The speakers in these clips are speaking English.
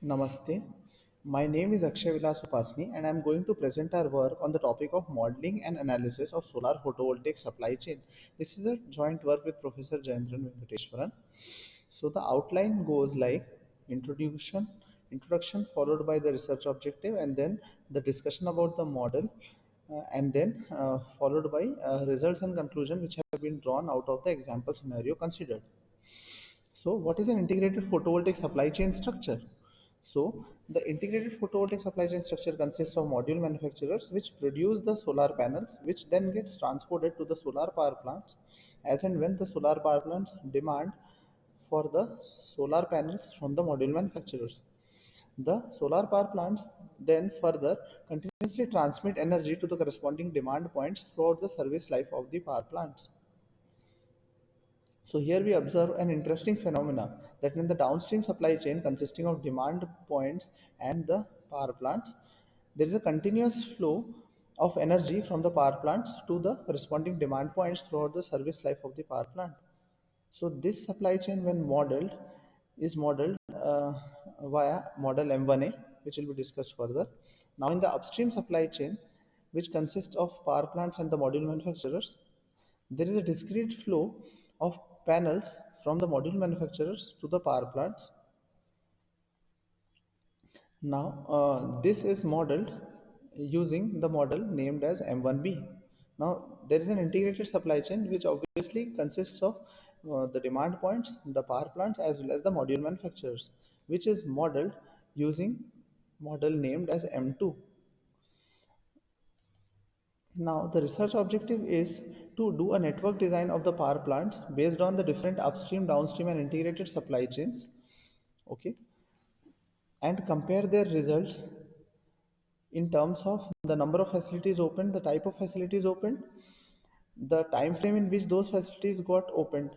Namaste. My name is Akshay Upasany and I am going to present our work on the topic of modeling and analysis of solar photovoltaic supply chain. This is a joint work with Professor Jayendran Venkateshwaran. So the outline goes like introduction followed by the research objective and then the discussion about the model and then followed by results and conclusion which have been drawn out of the example scenario considered. So, what is an integrated photovoltaic supply chain structure? So, the integrated photovoltaic supply chain structure consists of module manufacturers which produce the solar panels, which then gets transported to the solar power plants as and when the solar power plants demand for the solar panels from the module manufacturers. The solar power plants then further continuously transmit energy to the corresponding demand points throughout the service life of the power plants. So here we observe an interesting phenomena that in the downstream supply chain consisting of demand points and the power plants, there is a continuous flow of energy from the power plants to the corresponding demand points throughout the service life of the power plant. So this supply chain when modeled is modeled via model M1A, which will be discussed further. Now in the upstream supply chain, which consists of power plants and the module manufacturers, there is a discrete flow of panels from the module manufacturers to the power plants. Now, this is modeled using the model named as M1B. Now, there is an integrated supply chain which obviously consists of the demand points, the power plants, as well as the module manufacturers, which is modeled using model named as M2. Now, the research objective is to do a network design of the power plants based on the different upstream, downstream, and integrated supply chains, okay, and compare their results in terms of the number of facilities opened, the type of facilities opened, the time frame in which those facilities got opened,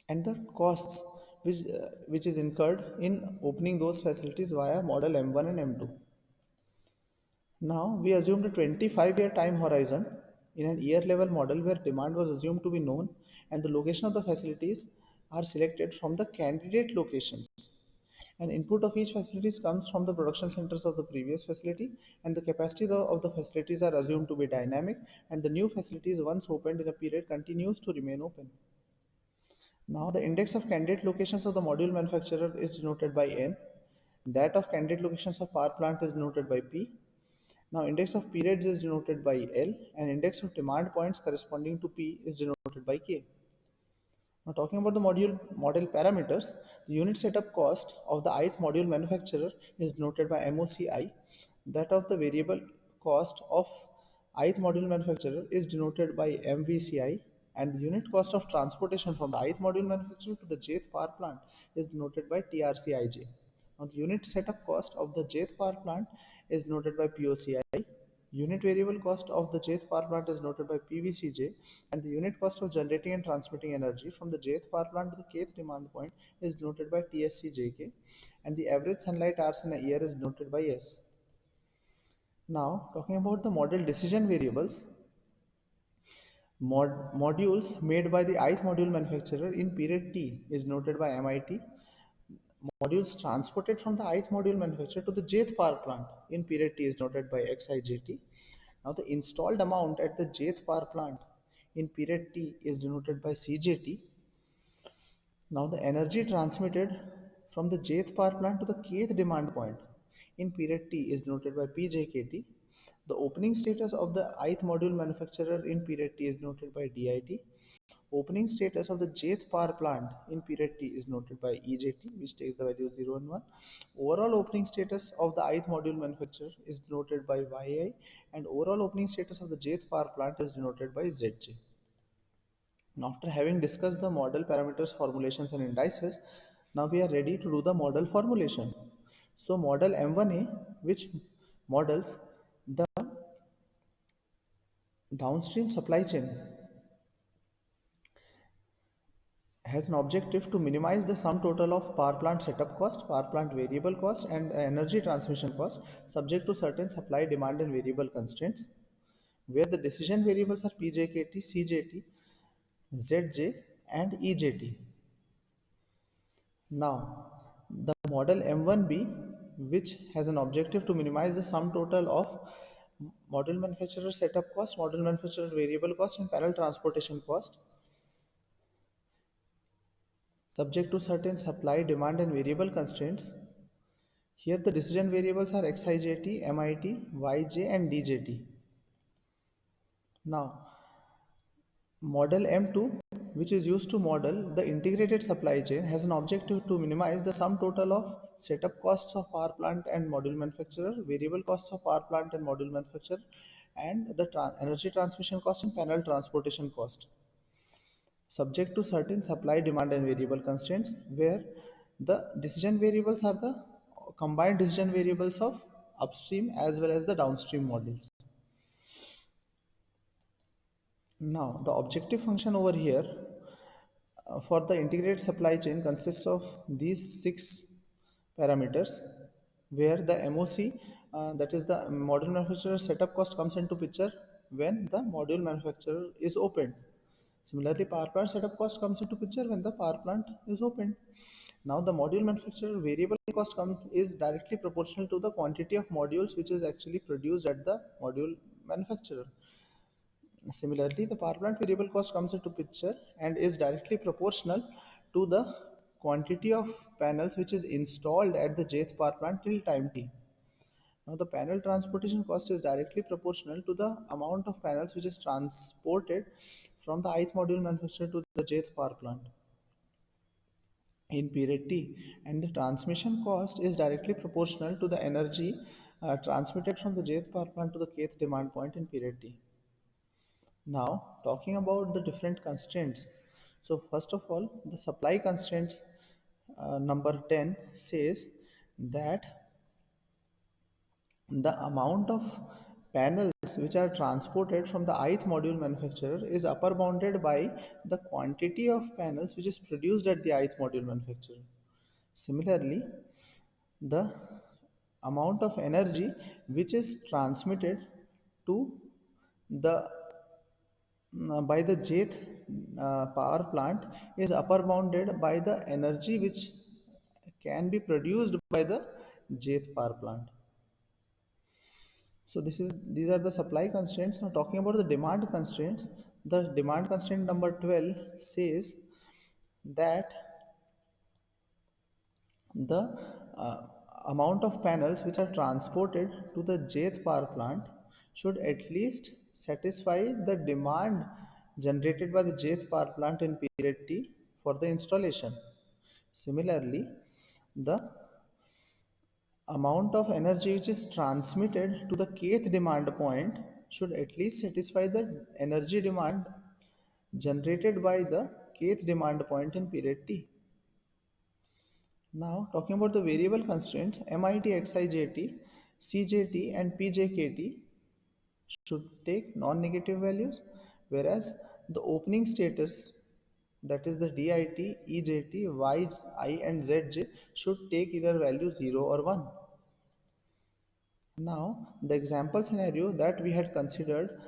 and the costs which is incurred in opening those facilities via model M1 and M2. Now we assumed a 25-year time horizon in an year level model where demand was assumed to be known and the location of the facilities are selected from the candidate locations. And input of each facilities comes from the production centers of the previous facility and the capacity of the facilities are assumed to be dynamic and the new facilities once opened in a period continues to remain open. Now the index of candidate locations of the module manufacturer is denoted by N. That of candidate locations of power plant is denoted by P. Now index of periods is denoted by L and index of demand points corresponding to P is denoted by K. Now talking about the model parameters, the unit setup cost of the ith module manufacturer is denoted by MOCI. That of the variable cost of ith module manufacturer is denoted by MVCI and the unit cost of transportation from the ith module manufacturer to the jth power plant is denoted by TRCIJ. Now the unit setup cost of the jth power plant is denoted by POCI. Unit variable cost of the jth power plant is noted by PVCJ and the unit cost of generating and transmitting energy from the jth power plant to the kth demand point is denoted by TSCJK and the average sunlight hours in a year is denoted by S. Now talking about the model decision variables, modules made by the ith module manufacturer in period T is noted by MIT. Modules transported from the ith module manufacturer to the jth power plant in period T is noted by XIJT. Now the installed amount at the jth power plant in period T is denoted by CJT. Now the energy transmitted from the jth power plant to the kth demand point in period T is denoted by PJKT. The opening status of the ith module manufacturer in period T is noted by DIT. Opening status of the jth power plant in period T is noted by EJT, which takes the values 0 and 1. Overall opening status of the ith module manufacturer is denoted by YI, and overall opening status of the jth power plant is denoted by ZJ. Now, after having discussed the model parameters, formulations, and indices, now we are ready to do the model formulation. So, model M1A, which models the downstream supply chain, has an objective to minimize the sum total of power plant setup cost, power plant variable cost, and energy transmission cost subject to certain supply, demand, and variable constraints, where the decision variables are PJKT, CJT, ZJ, and EJT. Now, the model M1B, which has an objective to minimize the sum total of module manufacturer setup cost, module manufacturer variable cost, and panel transportation cost, subject to certain supply, demand, and variable constraints. Here the decision variables are XIJT, MIT, YJ, and DJT. Now, model M2, which is used to model the integrated supply chain, has an objective to minimize the sum total of setup costs of power plant and module manufacturer, variable costs of power plant and module manufacturer, and the energy transmission cost and panel transportation cost, subject to certain supply, demand, and variable constraints, where the decision variables are the combined decision variables of upstream as well as the downstream models. Now, the objective function over here for the integrated supply chain consists of these six parameters, where the MOC, that is the module manufacturer setup cost, comes into picture when the module manufacturer is opened. Similarly, power plant setup cost comes into picture when the power plant is opened. Now, the module manufacturer variable cost is directly proportional to the quantity of modules which is actually produced at the module manufacturer. Similarly, the power plant variable cost comes into picture and is directly proportional to the quantity of panels which is installed at the jth power plant till time t. Now, the panel transportation cost is directly proportional to the amount of panels which is transported from the ith module manufacturer to the jth power plant in period t, and the transmission cost is directly proportional to the energy transmitted from the jth power plant to the kth demand point in period t. Now, talking about the different constraints. So, first of all, the supply constraints number 10 says that the amount of panels which are transported from the ith module manufacturer is upper bounded by the quantity of panels which is produced at the ith module manufacturer. Similarly, the amount of energy which is transmitted to the by the jth power plant is upper bounded by the energy which can be produced by the jth power plant. So these are the supply constraints. Now, talking about the demand constraints, the demand constraint number 12 says that the uh, amount of panels which are transported to the jth power plant should at least satisfy the demand generated by the jth power plant in period t for the installation. Similarly, the amount of energy which is transmitted to the kth demand point should at least satisfy the energy demand generated by the kth demand point in period t. Now, talking about the variable constraints, MIT, XIJT, CJT, and PJKT should take non-negative values, whereas the opening status, that is the DIT, EJT, YI, and ZJ, should take either value 0 or 1. Now, the example scenario that we had considered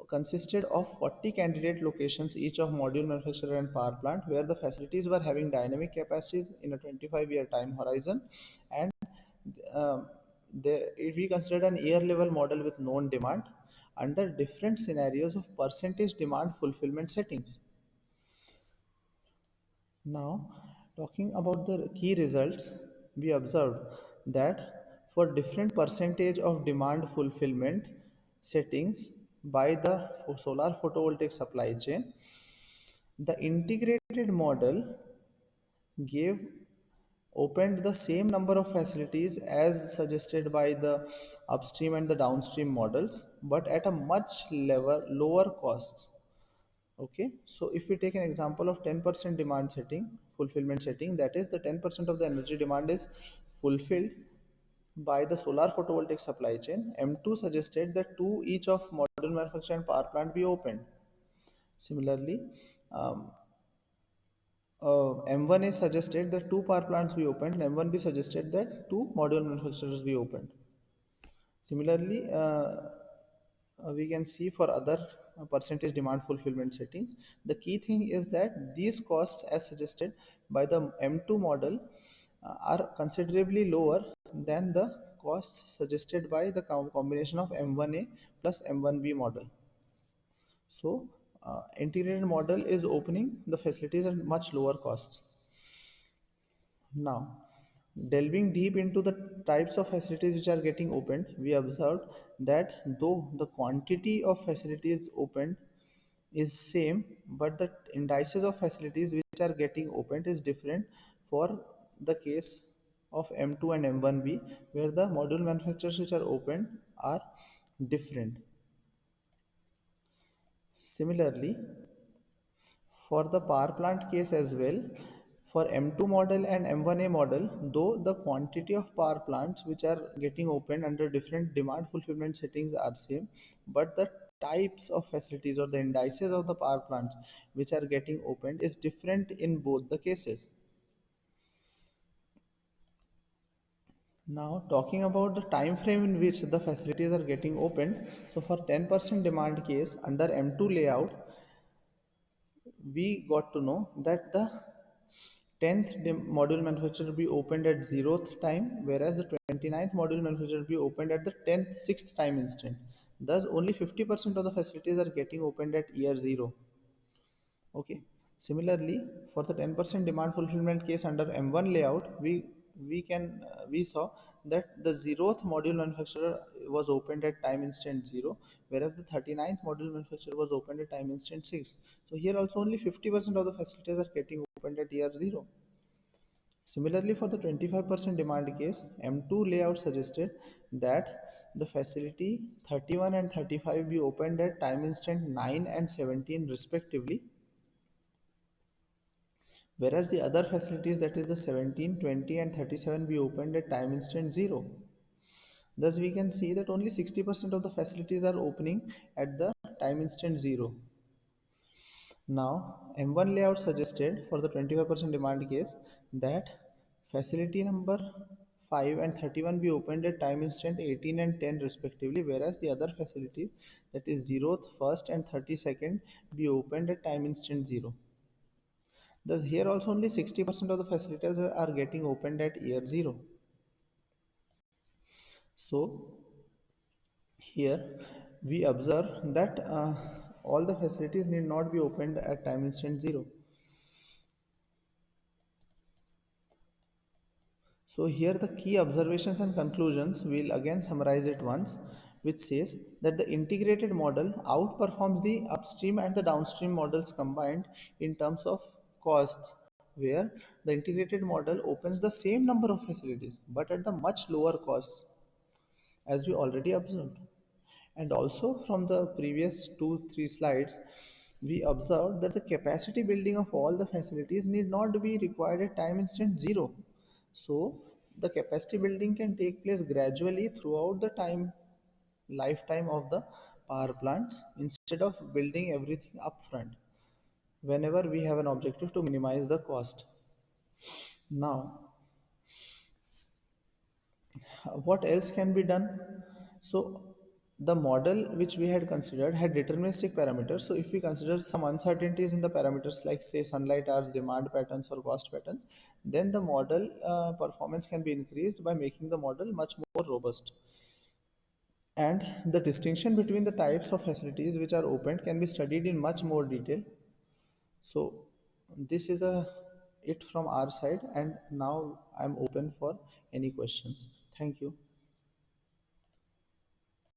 consisted of 40 candidate locations each of module manufacturer and power plant, where the facilities were having dynamic capacities in a 25-year time horizon, and um, if we considered an year level model with known demand under different scenarios of percentage demand fulfillment settings. Now, talking about the key results, we observed that for different percentage of demand fulfillment settings by the solar photovoltaic supply chain, the integrated model gave opened the same number of facilities as suggested by the upstream and the downstream models, but at a much lower costs. Okay, so if we take an example of 10% demand setting, fulfillment setting, that is the 10% of the energy demand is fulfilled by the solar photovoltaic supply chain. M2 suggested that two each of module manufacturer and power plant be opened. Similarly, um, M1A suggested that two power plants be opened, and M1B suggested that two module manufacturers be opened. Similarly, we can see for other percentage demand fulfillment settings, the key thing is that these costs as suggested by the M2 model are considerably lower than the costs suggested by the combination of M1A plus M1B model. So, integrated model is opening the facilities at much lower costs. Now, delving deep into the types of facilities which are getting opened, we observed that though the quantity of facilities opened is same, but the indices of facilities which are getting opened is different for the case of M2 and M1B, where the module manufacturers which are opened are different. Similarly, for the power plant case as well, for M2 model and M1A model, though the quantity of power plants which are getting opened under different demand fulfillment settings are same, but the types of facilities or the indices of the power plants which are getting opened is different in both the cases. Now, talking about the time frame in which the facilities are getting opened, so for 10% demand case under M2 layout, we got to know that the 10th module manufacturer be opened at 0th time, whereas the 29th module manufacturer be opened at the 10th 6th time instant. Thus only 50% of the facilities are getting opened at year 0. Okay. Similarly, for the 10% demand fulfillment case under M1 layout, we saw that the 0th module manufacturer was opened at time instant 0, whereas the 39th module manufacturer was opened at time instant 6. So here also only 50% of the facilities are getting opened at year 0. Similarly, for the 25% demand case, M2 layout suggested that the facility 31 and 35 be opened at time instant 9 and 17 respectively, whereas the other facilities, that is the 17, 20 and 37 be opened at time instant 0. Thus we can see that only 60% of the facilities are opening at the time instant 0. Now, M1 layout suggested for the 25% demand case that facility number 5 and 31 be opened at time instant 18 and 10 respectively, whereas the other facilities, that is 0th, 1st and 32nd be opened at time instant 0. Thus here also only 60% of the facilities are getting opened at year 0. So here we observe that all the facilities need not be opened at time instant 0. So here the key observations and conclusions, we'll again summarize it once, which says that the integrated model outperforms the upstream and the downstream models combined in terms of costs, where the integrated model opens the same number of facilities but at the much lower costs, as we already observed. And also from the previous 2-3 slides, we observed that the capacity building of all the facilities need not be required at time instant 0. So the capacity building can take place gradually throughout the lifetime of the power plants instead of building everything upfront whenever we have an objective to minimize the cost. Now, what else can be done? So the model which we had considered had deterministic parameters. So if we consider some uncertainties in the parameters like say sunlight hours, demand patterns or cost patterns, then the model performance can be increased by making the model much more robust. And the distinction between the types of facilities which are opened can be studied in much more detail. So this is it from our side, and now I'm open for any questions. Thank you.